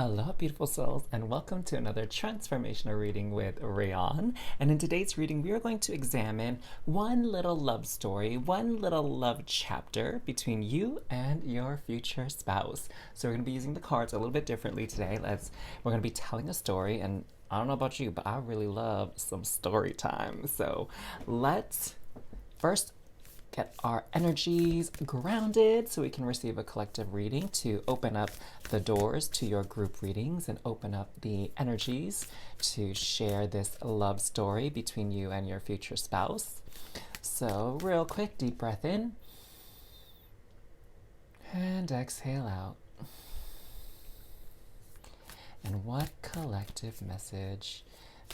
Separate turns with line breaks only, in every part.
Aloha, beautiful souls, and welcome to another transformational reading with Rayon. And in today's reading, we are going to examine one little love story, one little love chapter between you and your future spouse. So we're going to be using the cards a little bit differently today. We're going to be telling a story, and I don't know about you, but I really love some story time. So let's first get our energies grounded so we can receive a collective reading to open up the doors to your group readings and open up the energies to share this love story between you and your future spouse. So real quick, deep breath in and exhale out. And what collective message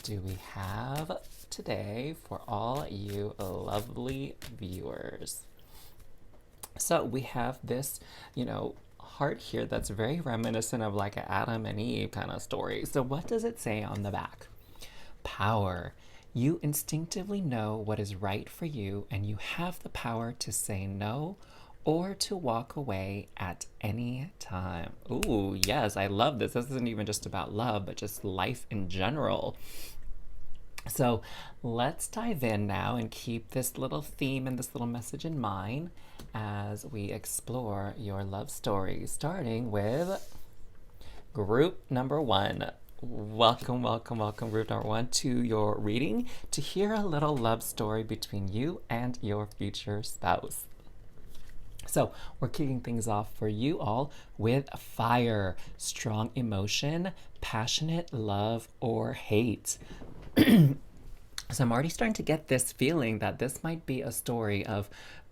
do we have today for all you lovely viewers? So we have this, heart here that's very reminiscent of like an Adam and Eve kind of story. So what does it say on the back? Power. You instinctively know what is right for you, and you have the power to say no or to walk away at any time. Ooh, yes, I love this. This isn't even just about love, but just life in general. So let's dive in now and keep this little theme and this little message in mind as we explore your love story, starting with group number one. Welcome, welcome, welcome, group number one, to your reading to hear a little love story between you and your future spouse. So we're kicking things off for you all with fire, strong emotion, passionate love or hate. So I'm already starting to get this feeling that this might be a story of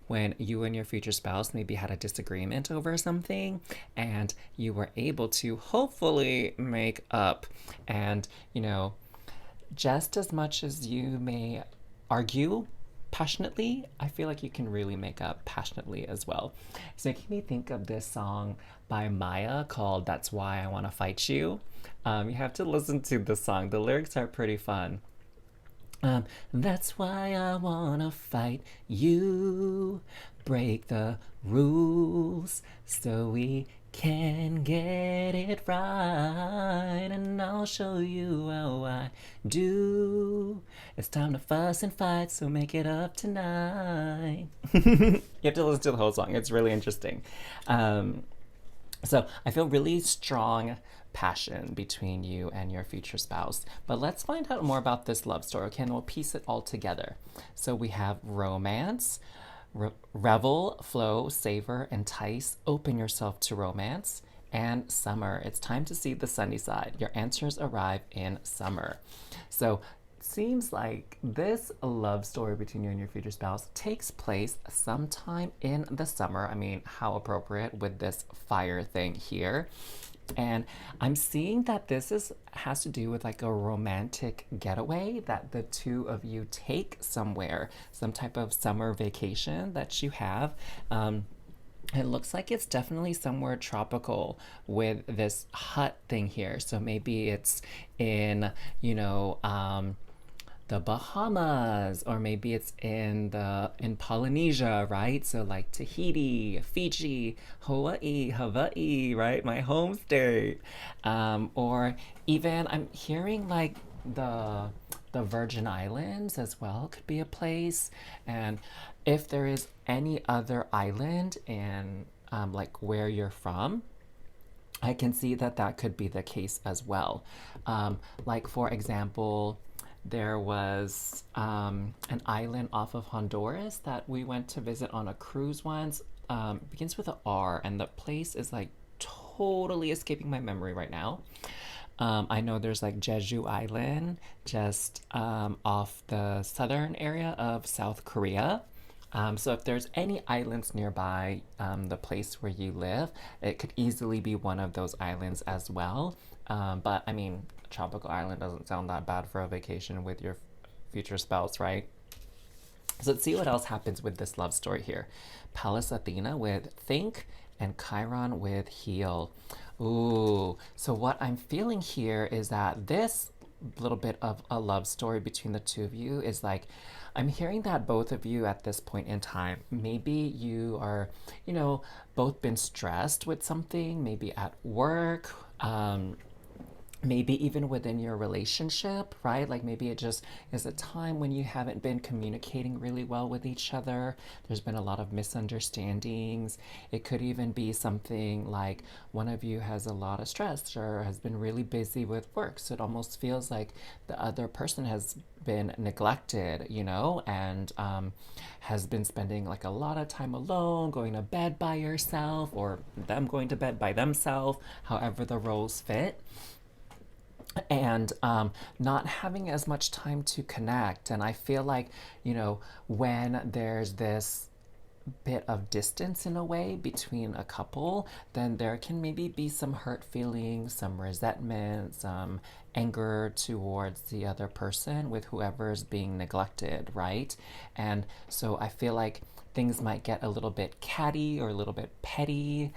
when you and your future spouse maybe had a disagreement over something and you were able to hopefully make up. And, just as much as you may argue passionately, I feel like you can really make up passionately as well. It's making me think of this song by Maya called That's Why I Want to Fight You. You have to listen to the song. The lyrics are pretty fun. That's why I wanna fight you, break the rules so we can get it right, and I'll show you how I do. It's time to fuss and fight, so make it up tonight. You have to listen to the whole song. It's really interesting. So I feel really strong passion between you and your future spouse. But let's find out more about this love story, okay? And we'll piece it all together. So we have romance, revel, flow, savor, entice, open yourself to romance, and summer. It's time to see the sunny side. Your answers arrive in summer. So seems like this love story between you and your future spouse takes place sometime in the summer. I mean, how appropriate with this fire thing here. And I'm seeing that has to do with like a romantic getaway that the two of you take somewhere, some type of summer vacation that you have. It looks like it's definitely somewhere tropical with this hut thing here. So maybe it's in, the Bahamas, or maybe it's in Polynesia, right? So like Tahiti, Fiji, Hawaii, right? My home state. Or even I'm hearing like the Virgin Islands as well could be a place. And if there is any other island in like where you're from, I can see that could be the case as well. Like for example, there was an island off of Honduras that we went to visit on a cruise once. Begins with an R, and the place is like totally escaping my memory right now. I know there's like Jeju Island just off the southern area of South Korea. So if there's any islands nearby the place where you live, it could easily be one of those islands as well. But I mean, a tropical island doesn't sound that bad for a vacation with your future spouse, right? So let's see what else happens with this love story here. Pallas Athena with think and Chiron with heal. Ooh, so what I'm feeling here is that this little bit of a love story between the two of you is like, I'm hearing that both of you at this point in time, maybe you are, both been stressed with something, maybe at work, maybe even within your relationship, right? Like maybe it just is a time when you haven't been communicating really well with each other. There's been a lot of misunderstandings. It could even be something like one of you has a lot of stress or has been really busy with work. So it almost feels like the other person has been neglected, and has been spending like a lot of time alone, going to bed by yourself, or them going to bed by themselves, however the roles fit, and not having as much time to connect. And I feel like, when there's this bit of distance in a way between a couple, then there can maybe be some hurt feelings, some resentment, some anger towards the other person with whoever is being neglected, right? And so I feel like things might get a little bit catty or a little bit petty.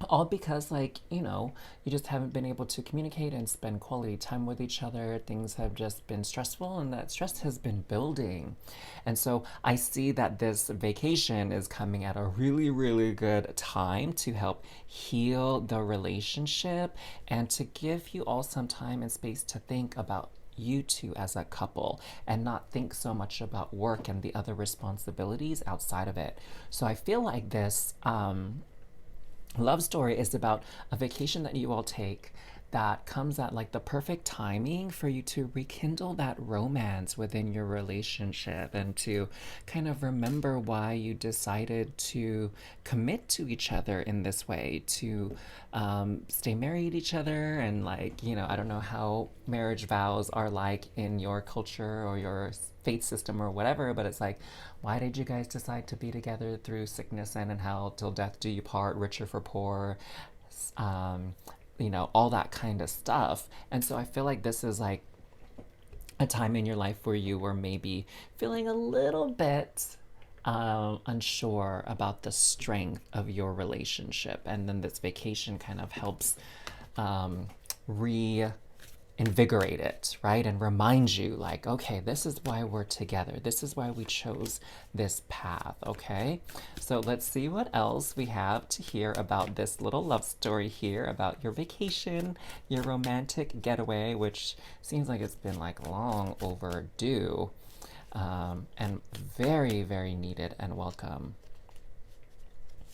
All because, like, you just haven't been able to communicate and spend quality time with each other. Things have just been stressful, and that stress has been building. And so I see that this vacation is coming at a really, really good time to help heal the relationship and to give you all some time and space to think about you two as a couple and not think so much about work and the other responsibilities outside of it. So I feel like this love story is about a vacation that you all take that comes at like the perfect timing for you to rekindle that romance within your relationship and to kind of remember why you decided to commit to each other in this way, to stay married to each other. And like, I don't know how marriage vows are like in your culture or your faith system or whatever, but it's like, why did you guys decide to be together through sickness and in health, till death do you part, richer for poor, all that kind of stuff. And so I feel like this is like a time in your life where you were maybe feeling a little bit unsure about the strength of your relationship. And then this vacation kind of helps re invigorate it, right? And remind you, like, okay, this is why we're together. This is why we chose this path, okay? So let's see what else we have to hear about this little love story here about your vacation, your romantic getaway, which seems like it's been like long overdue, and very, very needed and welcome.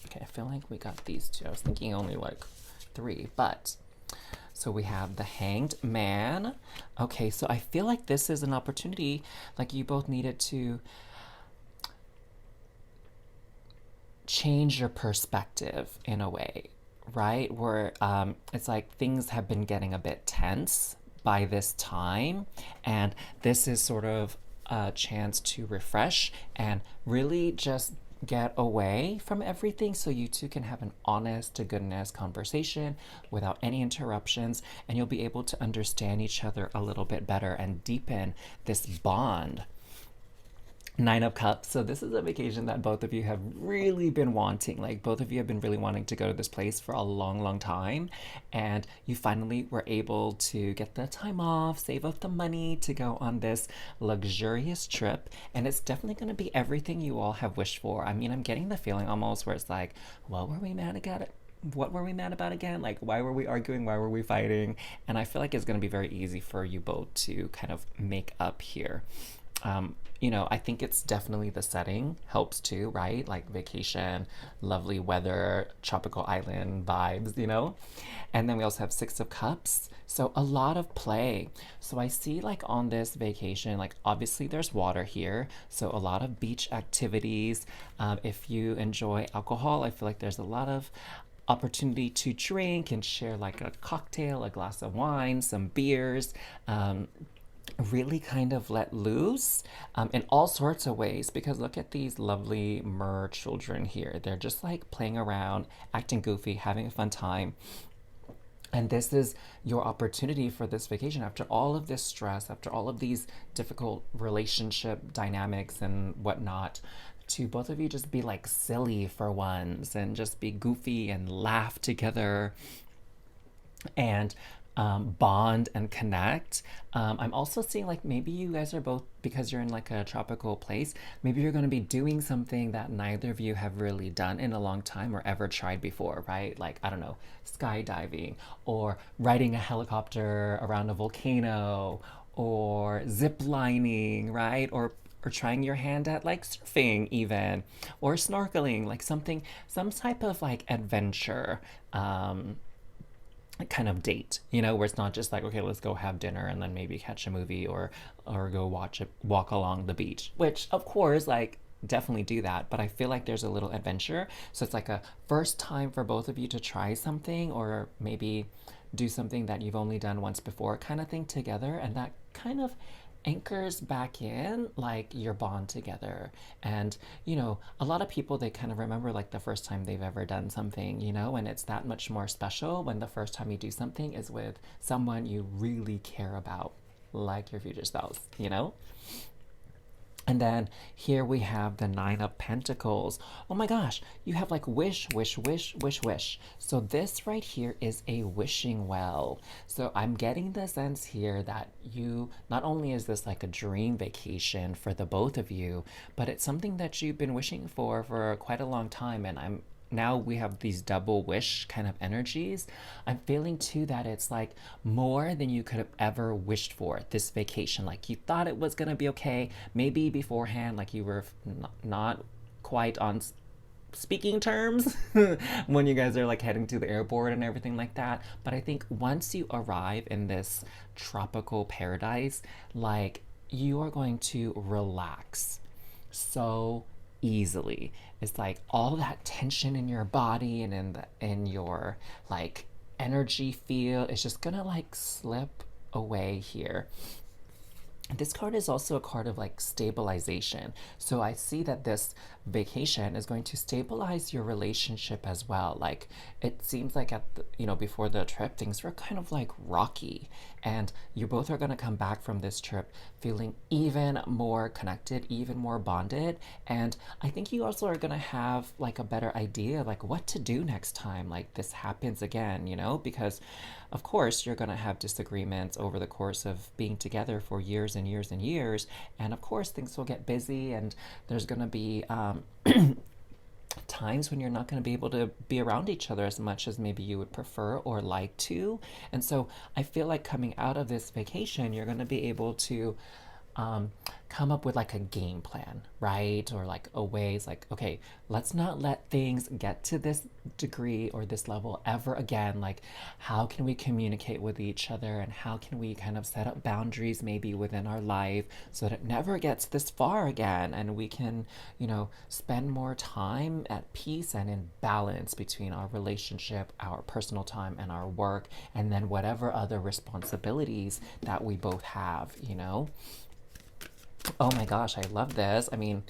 Okay, I feel like we got these two. I was thinking only like 3, but so we have the Hanged Man. Okay, so I feel like this is an opportunity, like you both needed to change your perspective in a way, right? Where it's like things have been getting a bit tense by this time, and this is sort of a chance to refresh and really just get away from everything so you two can have an honest to goodness conversation without any interruptions, and you'll be able to understand each other a little bit better and deepen this bond. 9 of Cups. So this is a vacation that both of you have really been wanting. Like both of you have been really wanting to go to this place for a long, long time. And you finally were able to get the time off, save up the money to go on this luxurious trip. And it's definitely going to be everything you all have wished for. I mean, I'm getting the feeling almost where it's like, what were we mad about? What were we mad about again? Like, why were we arguing? Why were we fighting? And I feel like it's going to be very easy for you both to kind of make up here. I think it's definitely the setting helps too, right? Like vacation, lovely weather, tropical island vibes. And then we also have 6 of Cups. So a lot of play. So I see like on this vacation, like obviously there's water here. So a lot of beach activities. If you enjoy alcohol, I feel like there's a lot of opportunity to drink and share like a cocktail, a glass of wine, some beers. Really kind of let loose in all sorts of ways, because look at these lovely mer children here. They're just like playing around, acting goofy, having a fun time. And this is your opportunity for this vacation after all of this stress, after all of these difficult relationship dynamics and whatnot, to both of you just be like silly for once and just be goofy and laugh together. And bond and connect. I'm also seeing like maybe you guys are both, because you're in like a tropical place, maybe you're going to be doing something that neither of you have really done in a long time or ever tried before, right? Like, I don't know, skydiving or riding a helicopter around a volcano or zip lining, right? Or trying your hand at like surfing even or snorkeling, like something, some type of like adventure kind of date, you know, where it's not just like, okay, let's go have dinner and then maybe catch a movie or go watch it, walk along the beach, which of course, like, definitely do that, but I feel like there's a little adventure. So it's like a first time for both of you to try something or maybe do something that you've only done once before kind of thing together, and that kind of anchors back in like your bond together. And you know, a lot of people, they kind of remember like the first time they've ever done something, you know, and it's that much more special when the first time you do something is with someone you really care about, like your future spouse, you know. And then here we have the Nine of Pentacles. Oh my gosh, you have like wish, wish, wish, wish, wish. So this right here is a wishing well. So I'm getting the sense here that you, not only is this like a dream vacation for the both of you, but it's something that you've been wishing for quite a long time. And I'm now we have these double wish kind of energies. I'm feeling too that it's like more than you could have ever wished for this vacation. Like you thought it was going to be okay, maybe beforehand, like you were not quite on speaking terms when you guys are like heading to the airport and everything like that. But I think once you arrive in this tropical paradise, like you are going to relax so easily. It's like all that tension in your body and in your like energy field is just gonna like slip away here. This card is also a card of like stabilization. So I see that this vacation is going to stabilize your relationship as well. Like it seems like at the, you know, before the trip, things were kind of like rocky, and you both are going to come back from this trip feeling even more connected, even more bonded. And I think you also are going to have like a better idea like what to do next time like this happens again, you know, because of course you're going to have disagreements over the course of being together for years and years and years, and of course things will get busy and there's going to be times when you're not going to be able to be around each other as much as maybe you would prefer or like to. And so I feel like coming out of this vacation, you're going to be able to come up with like a game plan, right? Or like a ways like, okay, let's not let things get to this degree or this level ever again. Like, how can we communicate with each other and how can we kind of set up boundaries maybe within our life so that it never gets this far again, and we can, you know, spend more time at peace and in balance between our relationship, our personal time, and our work, and then whatever other responsibilities that we both have, you know? Oh my gosh, I love this. I mean,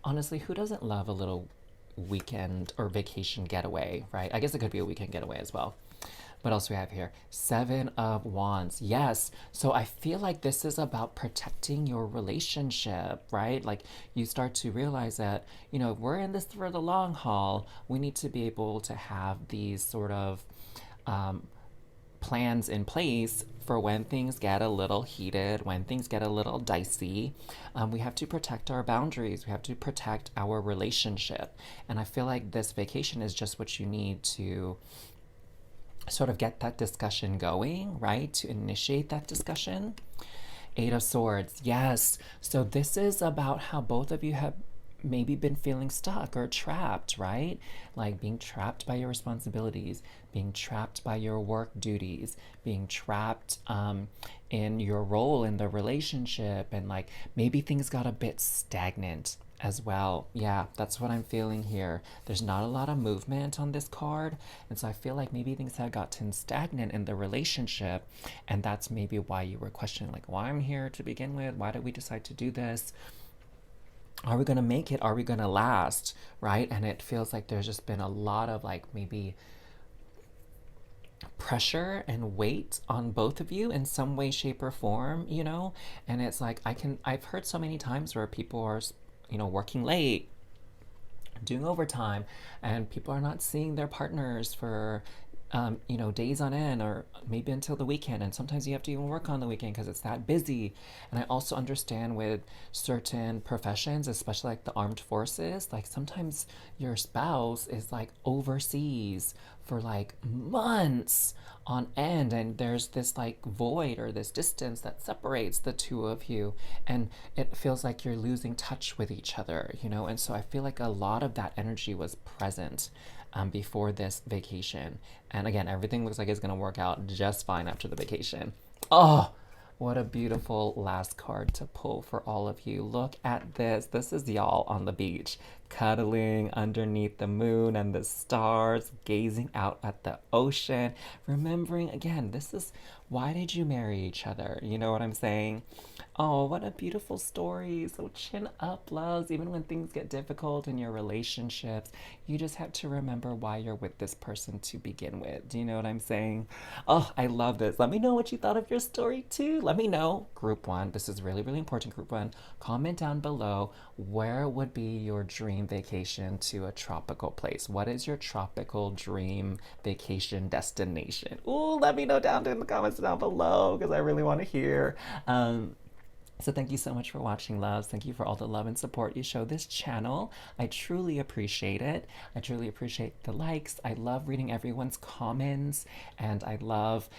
honestly, who doesn't love a little weekend or vacation getaway, right? I guess it could be a weekend getaway as well. What else do we have here? Seven of Wands. Yes. So I feel like this is about protecting your relationship, right? Like you start to realize that, you know, if we're in this for the long haul, we need to be able to have these sort of plans in place for when things get a little heated, when things get a little dicey. We have to protect our boundaries. We have to protect our relationship. And I feel like this vacation is just what you need to sort of get that discussion going, right? To initiate that discussion. Eight of Swords. Yes. So this is about how both of you have maybe been feeling stuck or trapped, right? Like being trapped by your responsibilities, being trapped by your work duties, being trapped in your role in the relationship, and like maybe things got a bit stagnant as well. Yeah, that's what I'm feeling here. There's not a lot of movement on this card, and so I feel like maybe things have gotten stagnant in the relationship, and that's maybe why you were questioning like why I'm here to begin with. Why did we decide to do this? Are we going to make it? Are we going to last? Right? And it feels like there's just been a lot of like maybe pressure and weight on both of you in some way, shape, or form, you know? And it's like I've heard so many times where people are, you know, working late, doing overtime, and people are not seeing their partners for days on end or maybe until the weekend. And sometimes you have to even work on the weekend because it's that busy. And I also understand with certain professions, especially like the armed forces, like sometimes your spouse is like overseas for like months on end, and there's this like void or this distance that separates the two of you, and it feels like you're losing touch with each other, and so I feel like a lot of that energy was present before this vacation. And again, everything looks like it's going to work out just fine after the vacation. Oh, what a beautiful last card to pull for all of you. Look at this. This is y'all on the beach, cuddling underneath the moon and the stars, gazing out at the ocean. Remembering, again, this is why did you marry each other? You know what I'm saying? Oh, what a beautiful story. So chin up, loves. Even when things get difficult in your relationships, you just have to remember why you're with this person to begin with. Do you know what I'm saying? Oh, I love this. Let me know what you thought of your story too. Let me know. Group one, this is really, really important. Group one, comment down below where would be your dream vacation to a tropical place. What is your tropical dream vacation destination? Ooh, let me know down in the comments down below because I really want to hear. So thank you so much for watching, loves. Thank you for all the love and support you show this channel. I truly appreciate it. I truly appreciate the likes. I love reading everyone's comments, and I love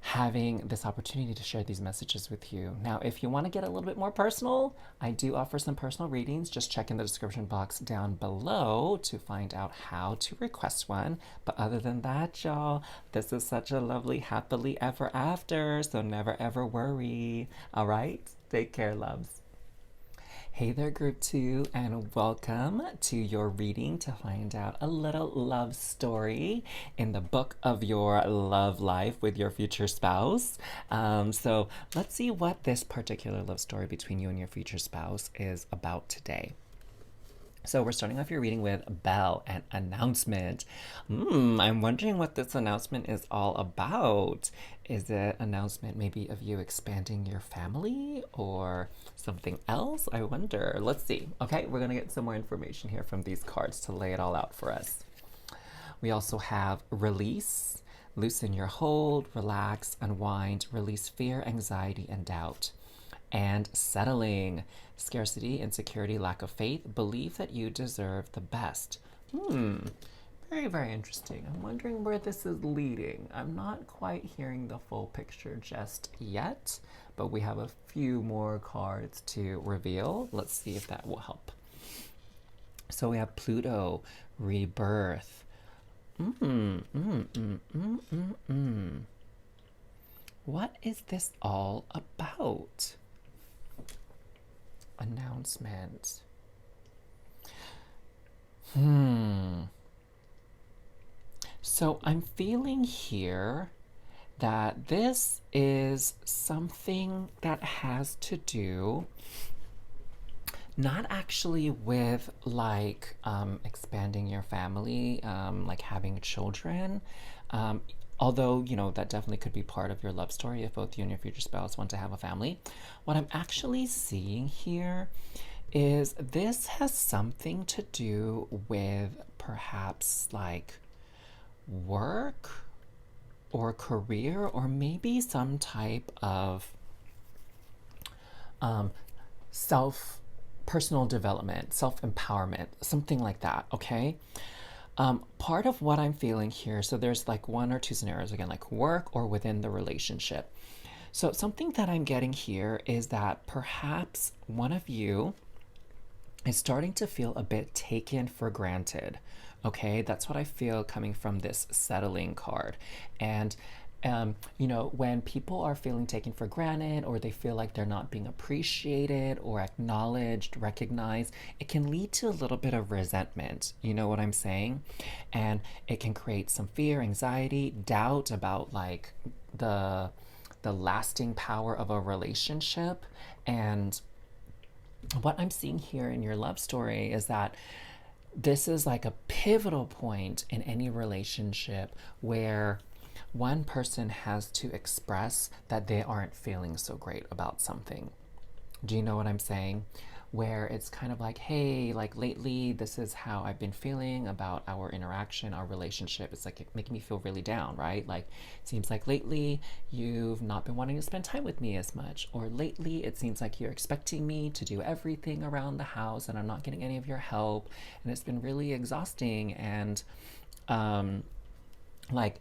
having this opportunity to share these messages with you. Now, if you want to get a little bit more personal, I do offer some personal readings. Just check in the description box down below to find out how to request one. But other than that, y'all, this is such a lovely happily ever after, so never ever worry. All right? Take care, loves. Hey there, group two, and welcome to your reading to find out a little love story in the book of your love life with your future spouse. So let's see what this particular love story between you and your future spouse is about today. So we're starting off your reading with Bell, an announcement. I'm wondering what this announcement is all about. Is it announcement maybe of you expanding your family or something else? I wonder. Let's see. Okay, we're going to get some more information here from these cards to lay it all out for us. We also have release, loosen your hold, relax, unwind, release fear, anxiety, and doubt. And settling, scarcity, insecurity, lack of faith, believe that you deserve the best. Very, very interesting. I'm wondering where this is leading. I'm not quite hearing the full picture just yet, but we have a few more cards to reveal. Let's see if that will help. So we have Pluto, rebirth. What is this all about? Announcement. So I'm feeling here that this is something that has to do not actually with like expanding your family, like having children. Although, that definitely could be part of your love story if both you and your future spouse want to have a family. What I'm actually seeing here is this has something to do with perhaps like work or career, or maybe some type of personal development, self-empowerment, something like that, okay? Part of what I'm feeling here, so there's like one or two scenarios, again, like work or within the relationship. So something that I'm getting here is that perhaps one of you is starting to feel a bit taken for granted. Okay, that's what I feel coming from this settling card. And when people are feeling taken for granted, or they feel like they're not being appreciated or acknowledged, recognized, it can lead to a little bit of resentment. You know what I'm saying? And it can create some fear, anxiety, doubt about like the lasting power of a relationship. And what I'm seeing here in your love story is that this is like a pivotal point in any relationship where one person has to express that they aren't feeling so great about something. Do you know what I'm saying? where it's kind of like, hey, like lately, this is how I've been feeling about our interaction, our relationship. It's like making me feel really down, right? Like, it seems like lately you've not been wanting to spend time with me as much, or lately it seems like you're expecting me to do everything around the house and I'm not getting any of your help, and it's been really exhausting. And um, like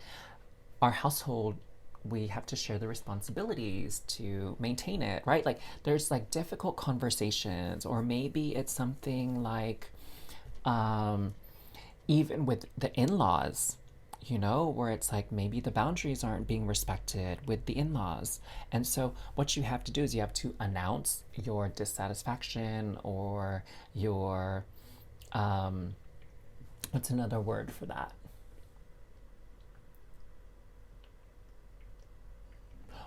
our household, we have to share the responsibilities to maintain it, right? Like there's like difficult conversations, or maybe it's something like um, even with the in-laws, where it's like maybe the boundaries aren't being respected with the in-laws. And so what you have to do is you have to announce your dissatisfaction, or your um, what's another word for that?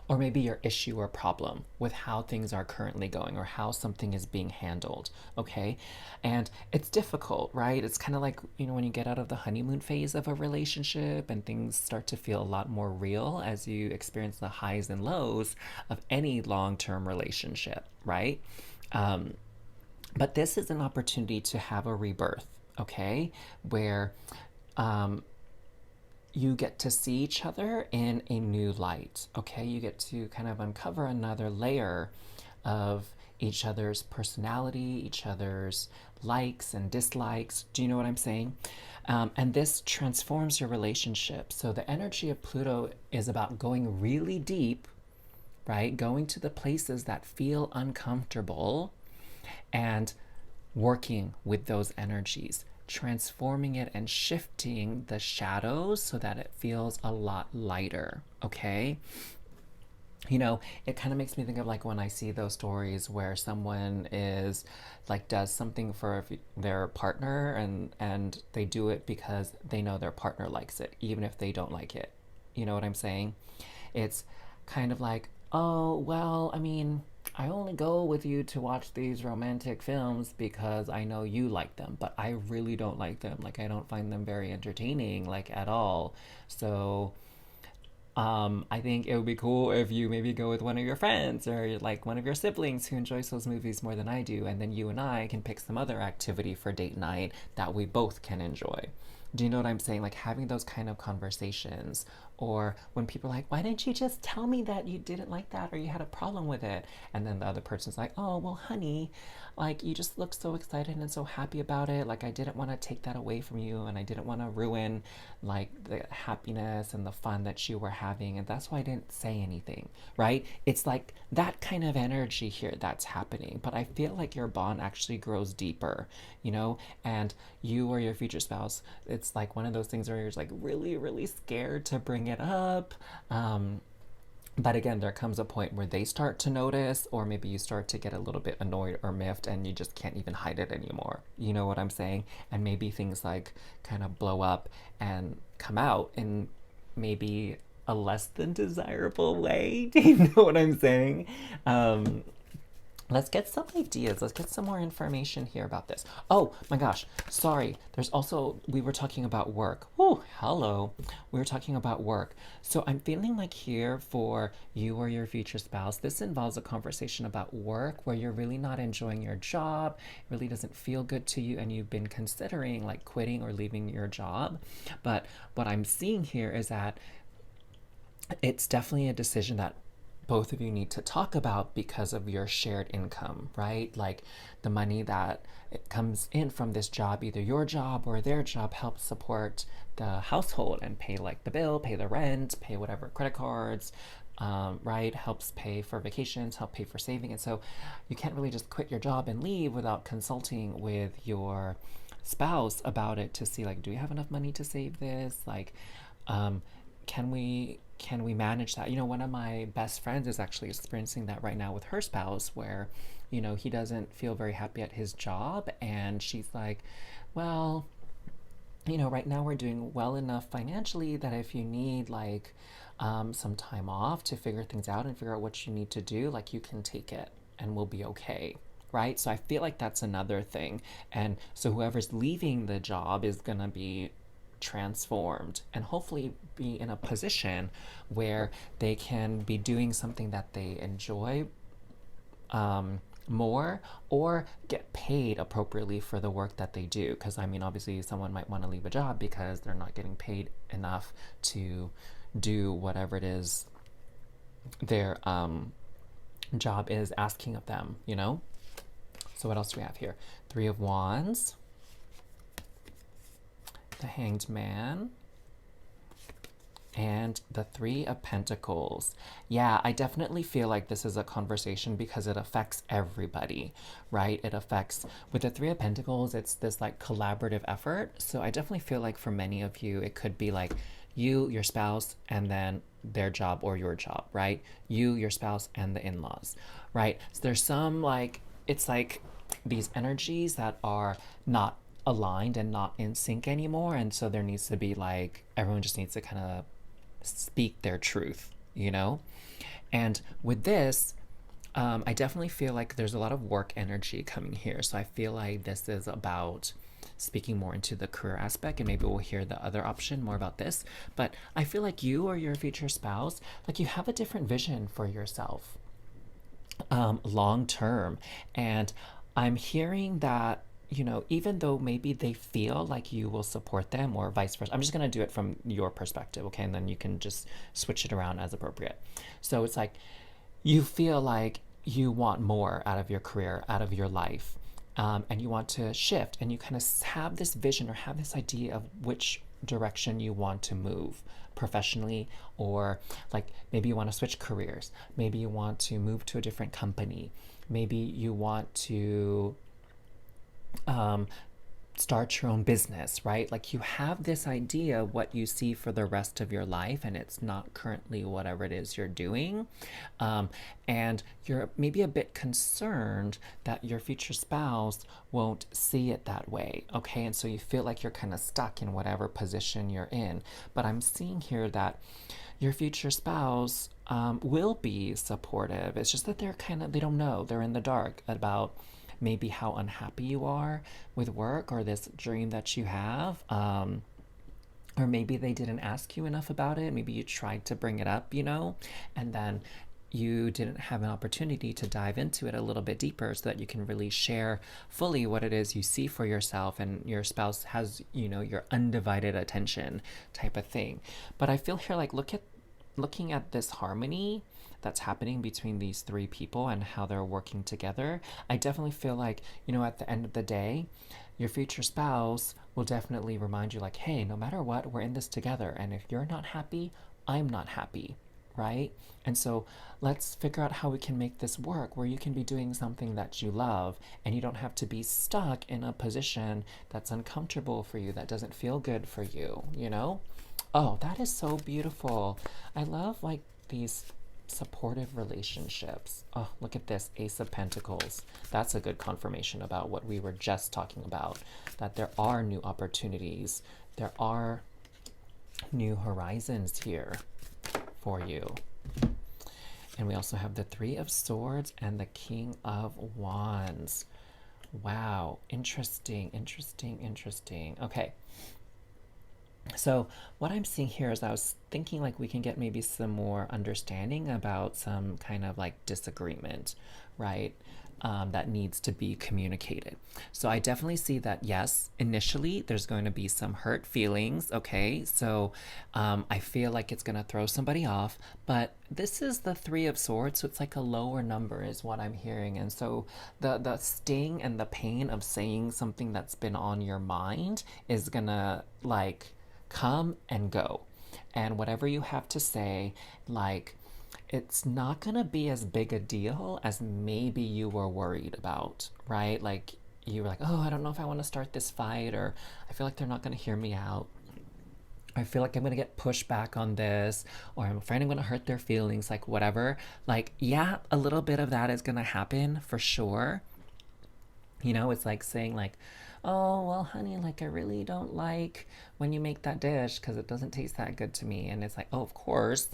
Or maybe your issue or problem with how things are currently going, or how something is being handled. Okay. And it's difficult, right? It's kind of like, when you get out of the honeymoon phase of a relationship and things start to feel a lot more real as you experience the highs and lows of any long term relationship, right? Um, but this is an opportunity to have a rebirth, okay? Where um, you get to see each other in a new light, okay? You get to kind of uncover another layer of each other's personality, each other's likes and dislikes. Do you know what I'm saying? And this transforms your relationship. So the energy of Pluto is about going really deep, right? Going to the places that feel uncomfortable and working with those energies, transforming it and shifting the shadows so that it feels a lot lighter, okay? It kind of makes me think of like when I see those stories where someone is like does something for their partner, and they do it because they know their partner likes it, even if they don't like it. You know what I'm saying? It's kind of like, oh, well, I mean, I only go with you to watch these romantic films because I know you like them, but I really don't like them. Like, I don't find them very entertaining, like, at all. So, I think it would be cool if you maybe go with one of your friends, or like one of your siblings who enjoys those movies more than I do, and then you and I can pick some other activity for date night that we both can enjoy. Do you know what I'm saying? Like having those kind of conversations, or when people are like, why didn't you just tell me that you didn't like that or you had a problem with it? And then the other person's like, oh, well, honey, like you just look so excited and so happy about it. Like I didn't want to take that away from you, and I didn't want to ruin like the happiness and the fun that you were having. And that's why I didn't say anything, right? It's like that kind of energy here that's happening. But I feel like your bond actually grows deeper, and you or your future spouse, it's like one of those things where you're like really, really scared to bring it up. But again, there comes a point where they start to notice, or maybe you start to get a little bit annoyed or miffed, and you just can't even hide it anymore. You know what I'm saying? And maybe things like kind of blow up and come out in maybe a less than desirable way. Do you know what I'm saying? Um, Let's get some ideas. Let's get some more information here about this. Oh my gosh, sorry. There's also, we were talking about work. Oh, hello. We were talking about work. So I'm feeling like here for you or your future spouse, this involves a conversation about work where you're really not enjoying your job, it really doesn't feel good to you, and you've been considering like quitting or leaving your job. But what I'm seeing here is that it's definitely a decision that both of you need to talk about because of your shared income, right? Like the money that it comes in from this job, either your job or their job, helps support the household and pay like the bill, pay the rent, pay whatever credit cards, right? Helps pay for vacations, help pay for saving. And so you can't really just quit your job and leave without consulting with your spouse about it to see like, do we have enough money to save this? Like, um, can we manage that? One of my best friends is actually experiencing that right now with her spouse, where he doesn't feel very happy at his job, and she's like, well, right now we're doing well enough financially that if you need like some time off to figure things out and figure out what you need to do, like you can take it and we'll be okay. Right. So I feel like that's another thing. And so whoever's leaving the job is going to be transformed and hopefully be in a position where they can be doing something that they enjoy, more or get paid appropriately for the work that they do. Because I mean, obviously, someone might want to leave a job because they're not getting paid enough to do whatever it is their job is asking of them, you know? So, what else do we have here? Three of Wands, the Hanged Man, and the Three of Pentacles. Yeah, I definitely feel like this is a conversation because it affects everybody, right? It affects, with the Three of Pentacles, it's this like collaborative effort. So I definitely feel like for many of you, it could be like you, your spouse, and then their job or your job, right? You, your spouse, and the in-laws, right? So there's some like, it's like these energies that are not aligned and not in sync anymore. And so there needs to be like, everyone just needs to kind of speak their truth, you know? And with this, I definitely feel like there's a lot of work energy coming here. So I feel like this is about speaking more into the career aspect, and maybe we'll hear the other option more about this. But I feel like you or your future spouse, like you have a different vision for yourself long term. And I'm hearing that, you know, even though maybe they feel like you will support them or vice versa, I'm just going to do it from your perspective, okay? And then you can just switch it around as appropriate. So it's like you feel like you want more out of your career, out of your life, and you want to shift, and you kind of have this vision or have this idea of which direction you want to move professionally, or like maybe you want to switch careers, maybe you want to move to a different company, maybe you want to start your own business, right? Like you have this idea what you see for the rest of your life, and it's not currently whatever it is you're doing. And you're maybe a bit concerned that your future spouse won't see it that way, okay? And so you feel like you're kind of stuck in whatever position you're in. But I'm seeing here that your future spouse will be supportive. It's just that they don't know. They're in the dark about maybe how unhappy you are with work or this dream that you have. Or maybe they didn't ask you enough about it. Maybe you tried to bring it up, you know, and then you didn't have an opportunity to dive into it a little bit deeper so that you can really share fully what it is you see for yourself, and your spouse has, you know, your undivided attention type of thing. But I feel here like looking at this harmony that's happening between these three people and how they're working together, I definitely feel like, you know, at the end of the day, your future spouse will definitely remind you like, hey, no matter what, we're in this together. And if you're not happy, I'm not happy, right? And so let's figure out how we can make this work where you can be doing something that you love and you don't have to be stuck in a position that's uncomfortable for you, that doesn't feel good for you, you know? Oh, that is so beautiful. I love like these supportive relationships. Oh, look at this, Ace of Pentacles. That's a good confirmation about what we were just talking about, that there are new opportunities, there are new horizons here for you. And we also have the Three of Swords and the King of Wands. Wow, interesting, interesting, interesting. Okay. So what I'm seeing here is I was thinking like we can get maybe some more understanding about some kind of like disagreement, right? That needs to be communicated. So I definitely see that, yes, initially there's going to be some hurt feelings, okay? So I feel like it's going to throw somebody off, but this is the Three of Swords, so it's like a lower number is what I'm hearing. And so the sting and the pain of saying something that's been on your mind is going to like come and go. And whatever you have to say, like, it's not gonna be as big a deal as maybe you were worried about, right? Like, you were like, oh, I don't know if I want to start this fight, or I feel like they're not gonna hear me out. I feel like I'm gonna get pushed back on this, or I'm afraid I'm gonna hurt their feelings, like, whatever. Like, yeah, a little bit of that is gonna happen for sure. You know, it's like saying, like, oh, well, honey, like, I really don't like when you make that dish because it doesn't taste that good to me. And it's like, oh, of course,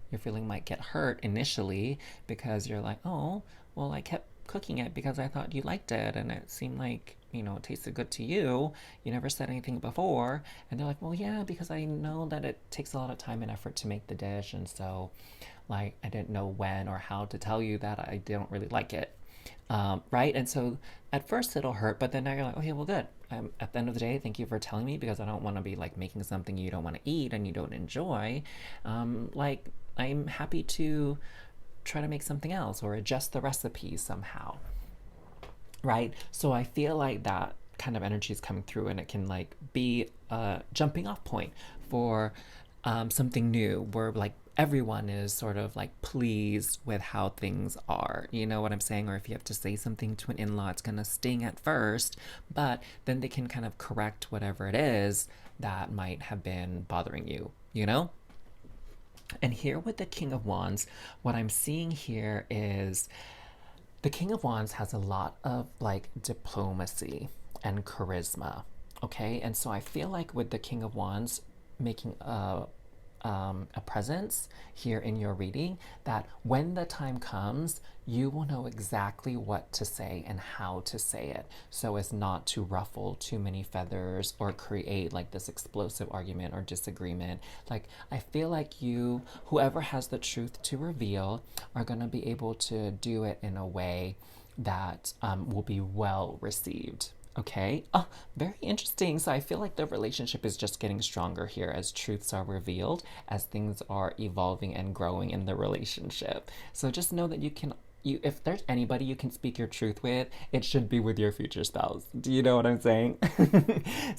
your feeling might get hurt initially because you're like, oh, well, I kept cooking it because I thought you liked it and it seemed like, you know, it tasted good to you. You never said anything before. And they're like, well, yeah, because I know that it takes a lot of time and effort to make the dish. And so, like, I didn't know when or how to tell you that I don't really like it. right? And so at first it'll hurt, but then now you're like, okay, well, good. At the end of the day, thank you for telling me because I don't want to be like making something you don't want to eat and you don't enjoy. Like, I'm happy to try to make something else or adjust the recipe somehow, right? So I feel like that kind of energy is coming through and it can like be a jumping off point for something new where like everyone is sort of like pleased with how things are. You know what I'm saying? Or if you have to say something to an in law, it's going to sting at first, but then they can kind of correct whatever it is that might have been bothering you, you know? And here with the King of Wands, what I'm seeing here is the King of Wands has a lot of like diplomacy and charisma. Okay. And so I feel like with the King of Wands making a presence here in your reading, that when the time comes, you will know exactly what to say and how to say it so as not to ruffle too many feathers or create like this explosive argument or disagreement. Like, I feel like you, whoever has the truth to reveal, are going to be able to do it in a way that will be well received. Okay. Oh, very interesting. So I feel like the relationship is just getting stronger here as truths are revealed, as things are evolving and growing in the relationship. So just know that if there's anybody you can speak your truth with, it should be with your future spouse. Do you know what I'm saying?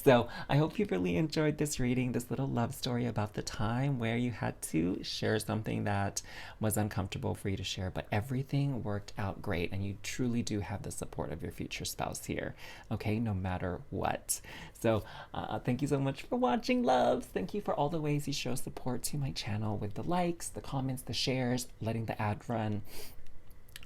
So I hope you really enjoyed this reading, this little love story about the time where you had to share something that was uncomfortable for you to share, but everything worked out great and you truly do have the support of your future spouse here, okay, no matter what. So thank you so much for watching, loves. Thank you for all the ways you show support to my channel with the likes, the comments, the shares, letting the ad run.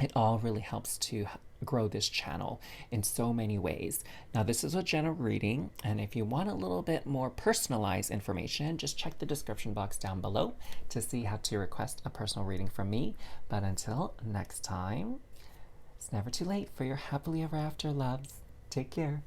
It all really helps to grow this channel in so many ways. Now, this is a general reading, and if you want a little bit more personalized information, just check the description box down below to see how to request a personal reading from me. But until next time, it's never too late for your happily ever after, loves. Take care.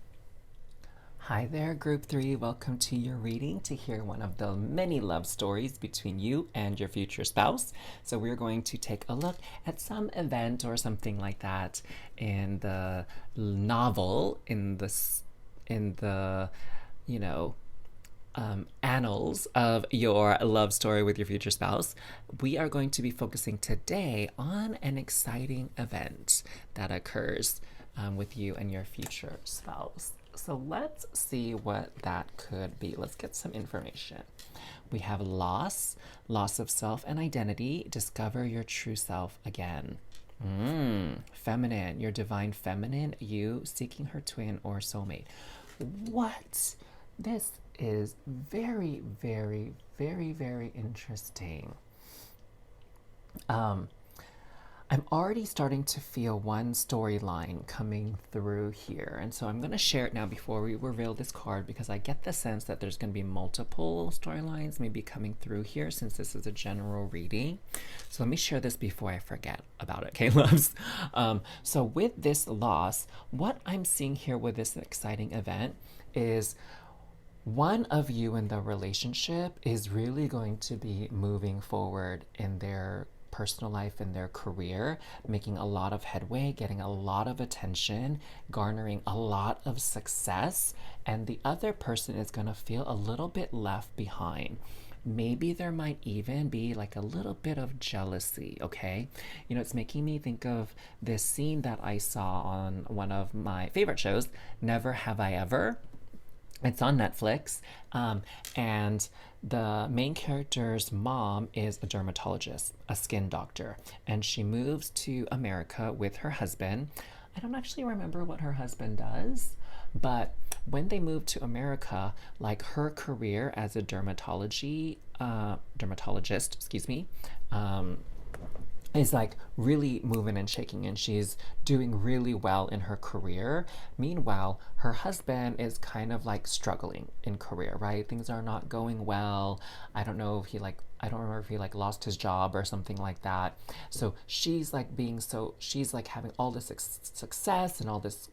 Hi there, Group 3. Welcome to your reading to hear one of the many love stories between you and your future spouse. So we're going to take a look at some event or something like that in the novel, in the you know, annals of your love story with your future spouse. We are going to be focusing today on an exciting event that occurs with you and your future spouse. So let's see what that could be. Let's get some information. We have loss of self and identity. Discover your true self again. Feminine, your divine feminine, you seeking her twin or soulmate. What? This is very, very, very, very interesting. I'm already starting to feel one storyline coming through here. And so I'm going to share it now before we reveal this card because I get the sense that there's going to be multiple storylines maybe coming through here since this is a general reading. So let me share this before I forget about it, okay, loves? So with this loss, what I'm seeing here with this exciting event is one of you in the relationship is really going to be moving forward in their personal life and their career, making a lot of headway, getting a lot of attention, garnering a lot of success, and the other person is going to feel a little bit left behind. Maybe there might even be like a little bit of jealousy, okay? You know, it's making me think of this scene that I saw on one of my favorite shows, Never Have I Ever. It's on Netflix, and the main character's mom is a dermatologist, a skin doctor, and she moves to America with her husband. I don't actually remember what her husband does, but when they moved to America, like her career as a dermatologist, is like really moving and shaking, and she's doing really well in her career. Meanwhile, her husband is kind of like struggling in career, right? Things are not going well. I don't remember if he like lost his job or something like that. So she's like she's like having all this success and all this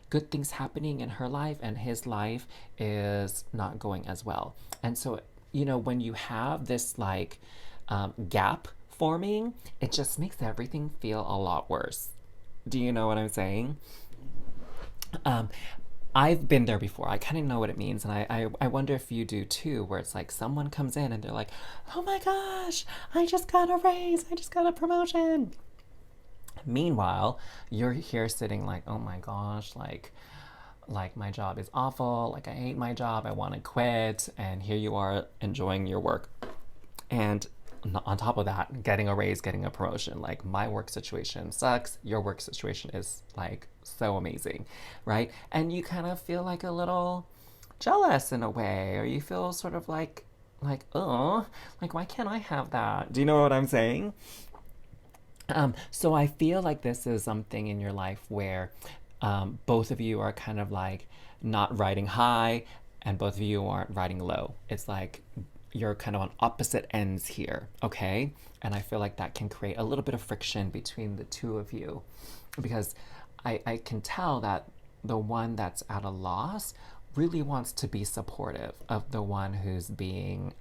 good things happening in her life, and his life is not going as well. And so, you know, when you have this gap forming, it just makes everything feel a lot worse. Do you know what I'm saying? Um, I've been there before. I kind of know what it means. And I wonder if you do too, where it's like someone comes in and they're like, oh my gosh, I just got a raise. I just got a promotion. Meanwhile, you're here sitting like, oh my gosh, like my job is awful, like I hate my job, I want to quit, and here you are enjoying your work. And on top of that, getting a raise, getting a promotion. Like my work situation sucks, your work situation is like so amazing, right? And you kind of feel like a little jealous in a way, or you feel sort of like, oh, like why can't I have that? Do you know what I'm saying? So I feel like this is something in your life where both of you are kind of like not riding high and both of you aren't riding low. It's like you're kind of on opposite ends here, okay? And I feel like that can create a little bit of friction between the two of you because I can tell that the one that's at a loss really wants to be supportive of the one who's being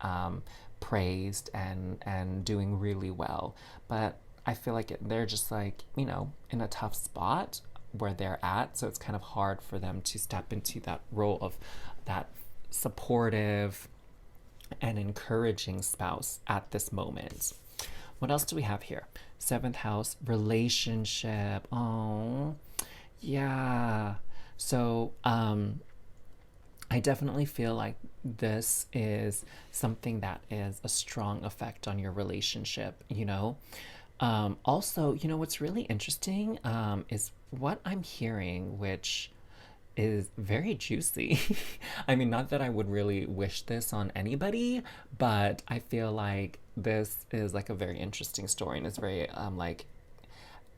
praised and doing really well. But I feel like they're just like, you know, in a tough spot where they're at. So it's kind of hard for them to step into that role of that supportive and encouraging spouse at this moment. What else do we have here? Seventh house, relationship. Oh, yeah. So, I definitely feel like this is something that is a strong effect on your relationship, you know? Also, you know, what's really interesting is what I'm hearing, which is very juicy. I mean, not that I would really wish this on anybody, but I feel like this is like a very interesting story and it's very like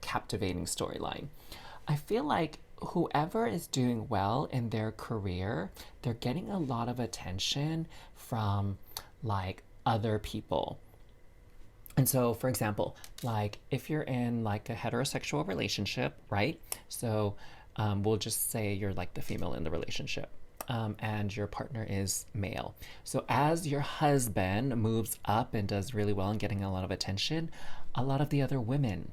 captivating storyline. I feel like whoever is doing well in their career, they're getting a lot of attention from like other people. And so, for example, like if you're in like a heterosexual relationship, right? So we'll just say you're like the female in the relationship. And your partner is male. So as your husband moves up and does really well and getting a lot of attention, a lot of the other women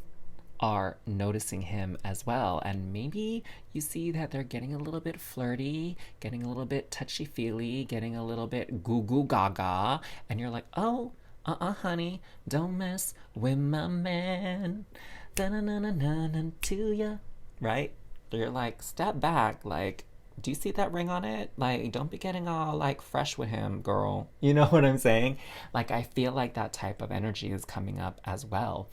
are noticing him as well. And maybe you see that they're getting a little bit flirty, getting a little bit touchy feely, getting a little bit goo goo gaga. And you're like, oh, honey, don't mess with my man. Da-na-na-na-na to ya. Right? You're like, step back. Like, do you see that ring on it? Like, don't be getting all like fresh with him, girl. You know what I'm saying? Like, I feel like that type of energy is coming up as well.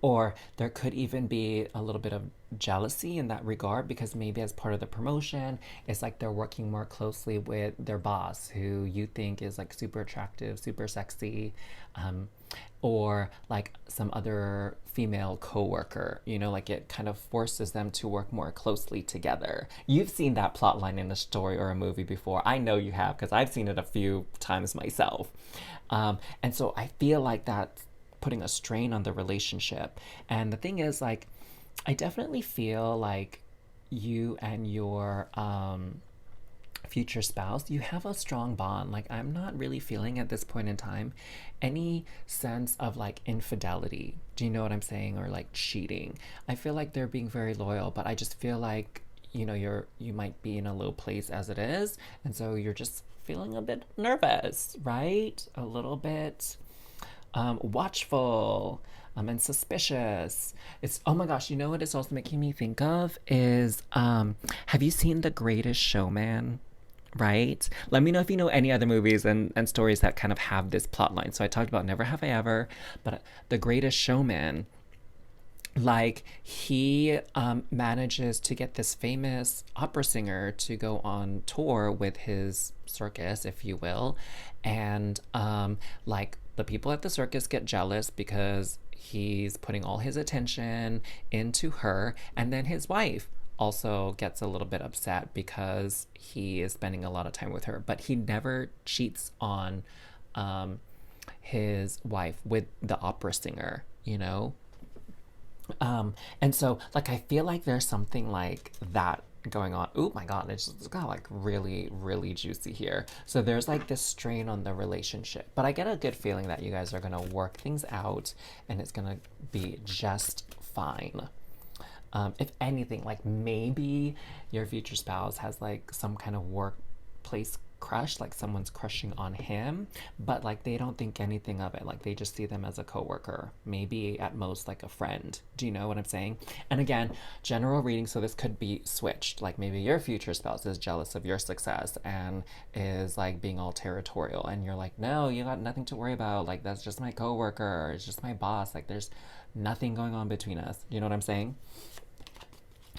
Or there could even be a little bit of jealousy in that regard because maybe as part of the promotion, it's like they're working more closely with their boss who you think is like super attractive, super sexy, or like some other female coworker, you know, like it kind of forces them to work more closely together. You've seen that plot line in a story or a movie before. I know you have because I've seen it a few times myself. And so I feel like that's putting a strain on the relationship. And the thing is, like, I definitely feel like you and your future spouse, you have a strong bond. Like, I'm not really feeling at this point in time any sense of like infidelity. Do you know what I'm saying? Or like cheating. I feel like they're being very loyal, but I just feel like, you know, you might be in a low place as it is. And so you're just feeling a bit nervous, right? A little bit watchful and suspicious. It's, oh my gosh, you know what it's also making me think of is have you seen The Greatest Showman? Right? Let me know if you know any other movies and stories that kind of have this plot line. So I talked about Never Have I Ever, but The Greatest Showman, like he manages to get this famous opera singer to go on tour with his circus, if you will, and like the people at the circus get jealous because he's putting all his attention into her, and then his wife also gets a little bit upset because he is spending a lot of time with her, but he never cheats on his wife with the opera singer, you know. And so, like, I feel like there's something like that going on. Oh my God, it's got like really, really juicy here. So there's like this strain on the relationship, but I get a good feeling that you guys are gonna work things out and it's gonna be just fine. If anything, like maybe your future spouse has like some kind of workplace crush, like someone's crushing on him, but like they don't think anything of it. Like they just see them as a coworker, maybe at most like a friend. Do you know what I'm saying? And again, general reading, so this could be switched. Like maybe your future spouse is jealous of your success and is like being all territorial, and you're like, no, you got nothing to worry about. Like that's just my coworker, it's just my boss. Like there's nothing going on between us. You know what I'm saying?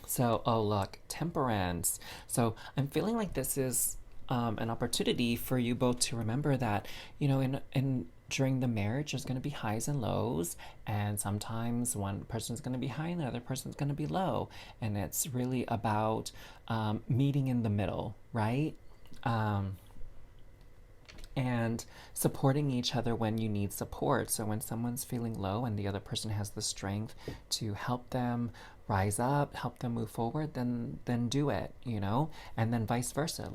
So, oh, look, temperance. So, I'm feeling like this is an opportunity for you both to remember that, you know, in during the marriage, there's going to be highs and lows, and sometimes one person's going to be high and the other person's going to be low, and it's really about meeting in the middle, right? Um, and supporting each other when you need support. So when someone's feeling low and the other person has the strength to help them rise up, help them move forward, then do it, you know? And then vice versa.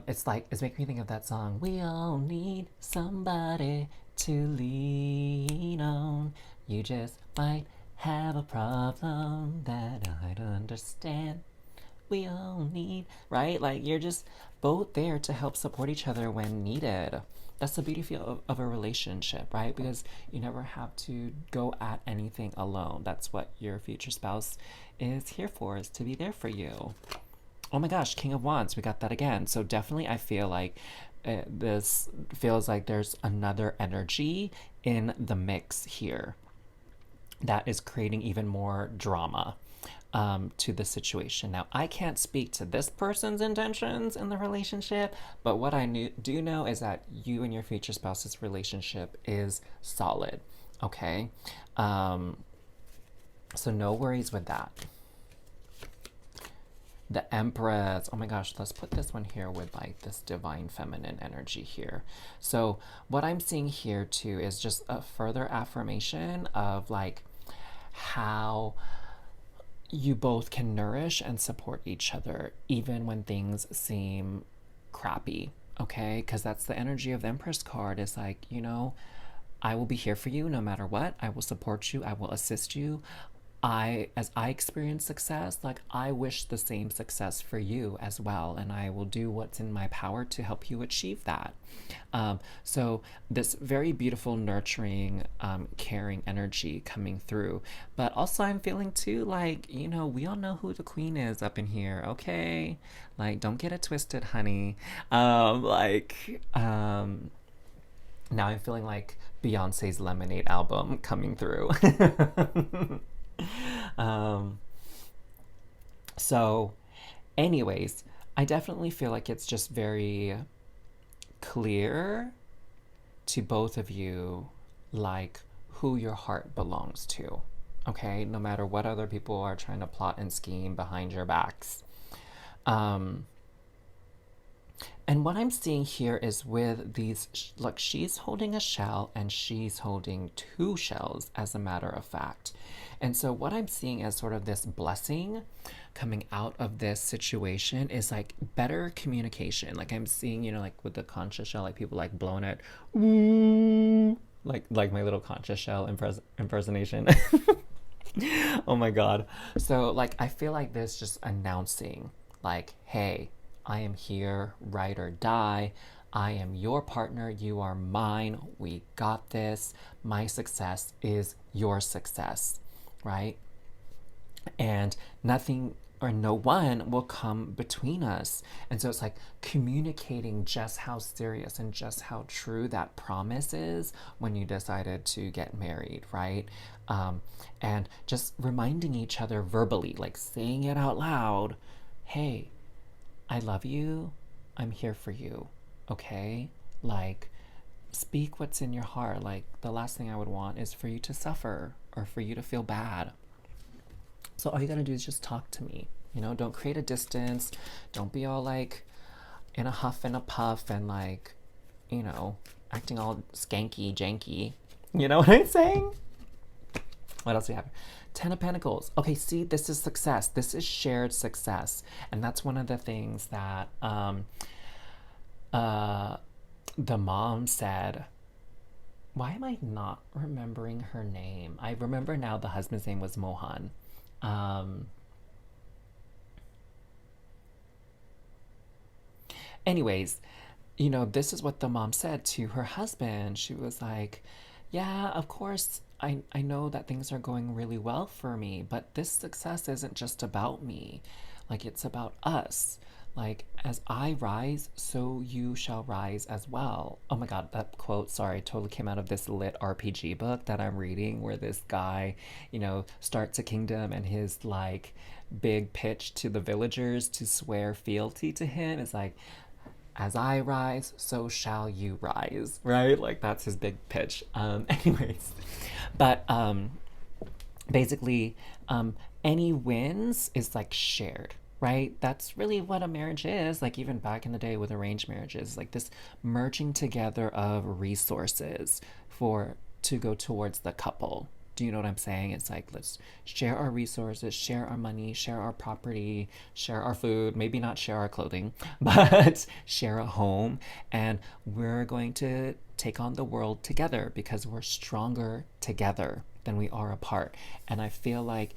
It's making me think of that song. We all need somebody to lean on. You just might have a problem that I'd understand. We all need, right? Like you're just both there to help support each other when needed. That's the beauty of a relationship, right? Because you never have to go at anything alone. That's what your future spouse is here for, is to be there for you. Oh my gosh, King of Wands, we got that again. So definitely I feel like this feels like there's another energy in the mix here that is creating even more drama to the situation. Now, I can't speak to this person's intentions in the relationship, but what do know is that you and your future spouse's relationship is solid, okay? So no worries with that. The Empress. Oh my gosh, let's put this one here with like this divine feminine energy here. So what I'm seeing here too is just a further affirmation of like how you both can nourish and support each other even when things seem crappy, okay? Because that's the energy of the Empress card, is like, you know, I will be here for you no matter what. I will support you. I will assist you. As I experience success, like I wish the same success for you as well, and I will do what's in my power to help you achieve that. So this very beautiful, nurturing, caring energy coming through. But also I'm feeling too like, you know, we all know who the queen is up in here, okay? Like, don't get it twisted, honey. Now I'm feeling like Beyonce's Lemonade album coming through. um, so, anyways, I definitely feel like it's just very clear to both of you, like who your heart belongs to. Okay, no matter what other people are trying to plot and scheme behind your backs. And what I'm seeing here is with these, look, she's holding a shell and she's holding two shells, as a matter of fact. And so what I'm seeing as sort of this blessing coming out of this situation is like better communication. Like I'm seeing, you know, like with the concha shell, like people like blowing it, like my little concha shell impersonation. Oh my God. So like I feel like this just announcing like, hey, I am here, ride or die. I am your partner. You are mine. We got this. My success is your success, right? And nothing or no one will come between us. And so it's like communicating just how serious and just how true that promise is when you decided to get married, right? And just reminding each other verbally, like saying it out loud, hey, I love you. I'm here for you. Okay? Like, speak what's in your heart. Like, the last thing I would want is for you to suffer or for you to feel bad. So all you gotta do is just talk to me. You know, don't create a distance. Don't be all like in a huff and a puff and like, you know, acting all skanky, janky. You know what I'm saying? What else do we have? Ten of Pentacles. Okay, see, this is success. This is shared success. And that's one of the things that the mom said why am I not remembering her name? I remember now the husband's name was Mohan. Um, anyways, this is what the mom said to her husband. She was like, yeah, of course, I know that things are going really well for me, but this success isn't just about me. Like, it's about us. Like, as I rise, so you shall rise as well. Oh my God, that quote, sorry, totally came out of this lit RPG book that I'm reading, where this guy, starts a kingdom, and his like big pitch to the villagers to swear fealty to him is like, as I rise, so shall you rise, right? Like that's his big pitch. Anyways, but basically, any wins is like shared, right? That's really what a marriage is. Like even back in the day with arranged marriages, like this merging together of resources for to go towards the couple. Do you know what I'm saying? It's like, let's share our resources, share our money, share our property, share our food, maybe not share our clothing, but share a home. And we're going to take on the world together because we're stronger together than we are apart. And I feel like,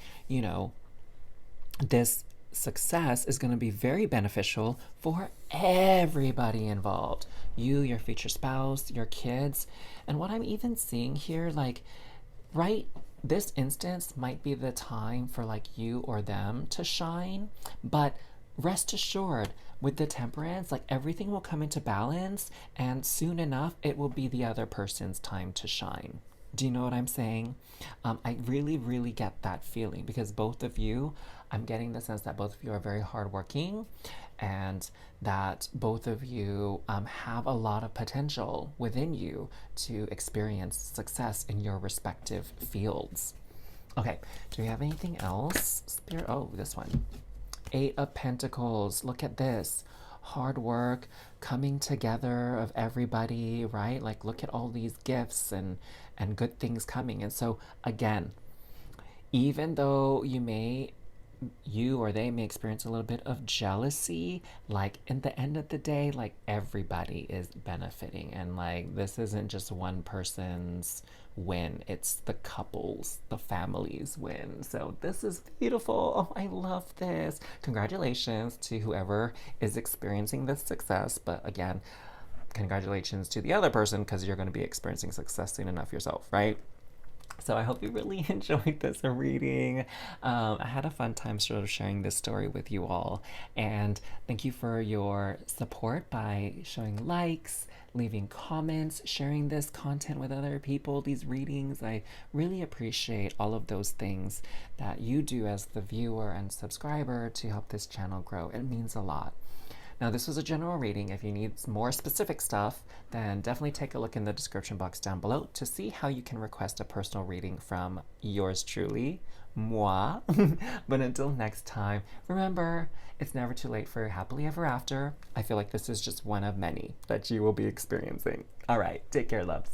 this success is going to be very beneficial for everybody involved, you, your future spouse, your kids. And what I'm even seeing here, like, right, this instance might be the time for like you or them to shine, but rest assured, with the temperance, like everything will come into balance, and soon enough it will be the other person's time to shine. Do you know what I'm saying? I really, really get that feeling because both of you, I'm getting the sense that both of you are very hardworking, and that both of you have a lot of potential within you to experience success in your respective fields. Okay, do we have anything else? Spirit, oh, this one. Eight of Pentacles. Look at this. Hard work, coming together of everybody, right? Like look at all these gifts and good things coming. And so again, even though you or they may experience a little bit of jealousy, like in the end of the day, like everybody is benefiting, and like this isn't just one person's win, it's the couples, the families win. So this is beautiful. Oh, I love this. Congratulations to whoever is experiencing this success, but again, congratulations to the other person because you're going to be experiencing success soon enough yourself, right? So I hope you really enjoyed this reading. I had a fun time sort of sharing this story with you all. And thank you for your support by showing likes, leaving comments, sharing this content with other people, these readings. I really appreciate all of those things that you do as the viewer and subscriber to help this channel grow. It means a lot. Now, this was a general reading. If you need more specific stuff, then definitely take a look in the description box down below to see how you can request a personal reading from yours truly, moi. But until next time, remember, it's never too late for happily ever after. I feel like this is just one of many that you will be experiencing. All right, take care, loves.